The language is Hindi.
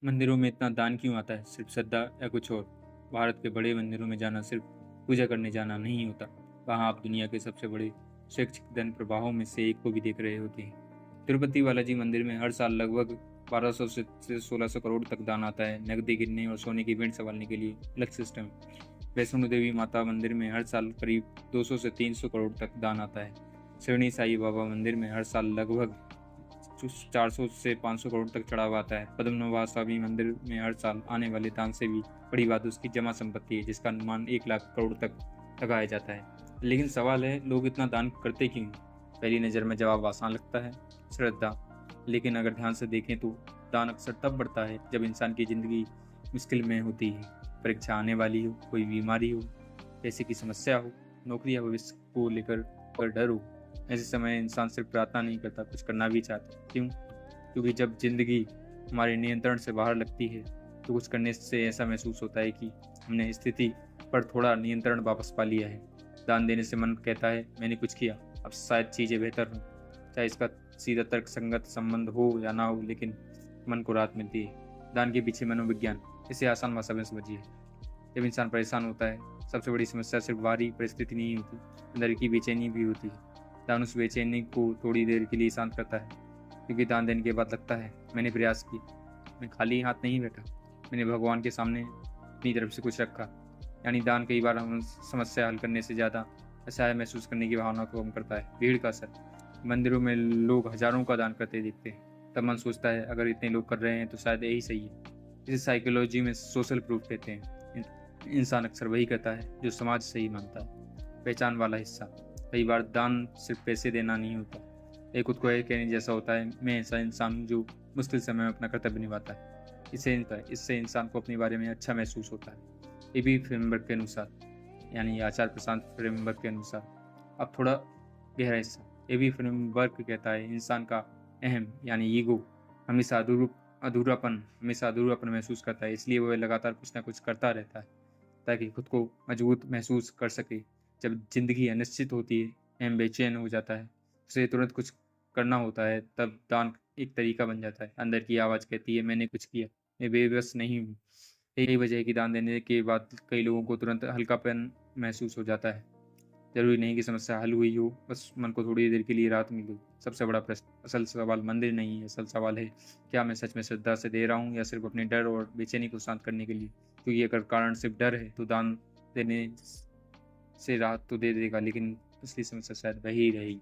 मंदिरों में इतना दान क्यों आता है? सिर्फ श्रद्धा या कुछ और? भारत के बड़े मंदिरों में जाना सिर्फ पूजा करने जाना नहीं होता। वहाँ आप दुनिया के सबसे बड़े शैक्षिक धन प्रवाहों में से एक को भी देख रहे होते हैं। तिरुपति बालाजी मंदिर में हर साल लगभग 1200 से 1600 करोड़ तक दान आता है। नकदी गिनने और सोने की भेंट संभालने के लिए अलग सिस्टम है। वैष्णो देवी माता मंदिर में हर साल करीब 200 से 300 करोड़ तक दान आता है। शिरडी साई बाबा मंदिर में हर साल लगभग 400 से 500 करोड़ तक चढ़ावा आता है। पद्मनाभ स्वामी मंदिर में हर साल आने वाले दान से भी बड़ी बात उसकी जमा संपत्ति है, जिसका अनुमान 1 लाख करोड़ तक लगाया जाता है। लेकिन सवाल है, लोग इतना दान करते क्यों? पहली नज़र में जवाब आसान लगता है, श्रद्धा। लेकिन अगर ध्यान से देखें तो दान अक्सर तब बढ़ता है जब इंसान की जिंदगी मुश्किल में होती है। परीक्षा आने वाली हो, कोई बीमारी हो, पैसे की समस्या हो, नौकरी या भविष्य को लेकर डर हो। ऐसे समय इंसान सिर्फ प्रार्थना नहीं करता, कुछ करना भी चाहता। क्यों? क्योंकि जब जिंदगी हमारे नियंत्रण से बाहर लगती है तो कुछ करने से ऐसा महसूस होता है कि हमने स्थिति पर थोड़ा नियंत्रण वापस पा लिया है। दान देने से मन कहता है, मैंने कुछ किया, अब शायद चीज़ें बेहतर हों। चाहे इसका सीधा तर्क संगत संबंध हो या ना हो, लेकिन मन को राहत मिलती है। दान के पीछे मनोविज्ञान, इसे आसान भाषा में समझिए। जब इंसान परेशान होता है, सबसे बड़ी समस्या सिर्फ बाहरी परिस्थिति नहीं होती, अंदर की बेचैनी भी होती है। दान उस बेचैनी को थोड़ी देर के लिए शांत करता है, क्योंकि दान देने के बाद लगता है, मैंने प्रयास किया, मैं खाली हाथ नहीं बैठा, मैंने भगवान के सामने अपनी तरफ से कुछ रखा। यानी दान कई बार हम समस्या हल करने से ज़्यादा असहाय महसूस करने की भावना को कम करता है। भीड़ का असर, मंदिरों में लोग हजारों का दान करते दिखते हैं, तब मन सोचता है, अगर इतने लोग कर रहे हैं तो शायद यही सही है। इसे साइकोलॉजी में सोशल प्रूफ कहते हैं। इंसान अक्सर वही करता है जो समाज सही मानता है। पहचान वाला हिस्सा, कई बार दान सिर्फ पैसे देना नहीं होता, ये खुद को कहने जैसा होता है, मैं ऐसा इंसान हूँ जो मुश्किल समय में अपना कर्तव्य निभाता है। इससे इंसान को अपने बारे में अच्छा महसूस होता है। ए बी फ्रेमवर्क के अनुसार, यानी आचार प्रशांत फ्रेमवर्क के अनुसार। अब थोड़ा गहरा हिस्सा, ए बी फ्रेमवर्क कहता है, इंसान का अहम यानी ईगो हमेशा अधूरापन महसूस करता है, इसलिए वह लगातार कुछ ना कुछ करता रहता है ताकि खुद को मजबूत महसूस कर सके। जब जिंदगी अनिश्चित होती है, अहम बेचैन हो जाता है, उसे तुरंत कुछ करना होता है, तब दान एक तरीका बन जाता है। अंदर की आवाज़ कहती है, मैंने कुछ किया, मैं बेबस नहीं हूँ। यही वजह है कि दान देने के बाद कई लोगों को तुरंत हल्कापन महसूस हो जाता है। जरूरी नहीं कि समस्या हल हुई हो, बस मन को थोड़ी देर के लिए राहत मिल गई। सबसे बड़ा प्रश्न, असल सवाल मंदिर नहीं है, असल सवाल है, क्या मैं सच में श्रद्धा से दे रहा हूँ या सिर्फ अपने डर और बेचैनी को शांत करने के लिए? क्योंकि अगर कारण सिर्फ डर है तो दान देने से राहत तो दे देगा, लेकिन असली समस्या शायद वही रहेगी।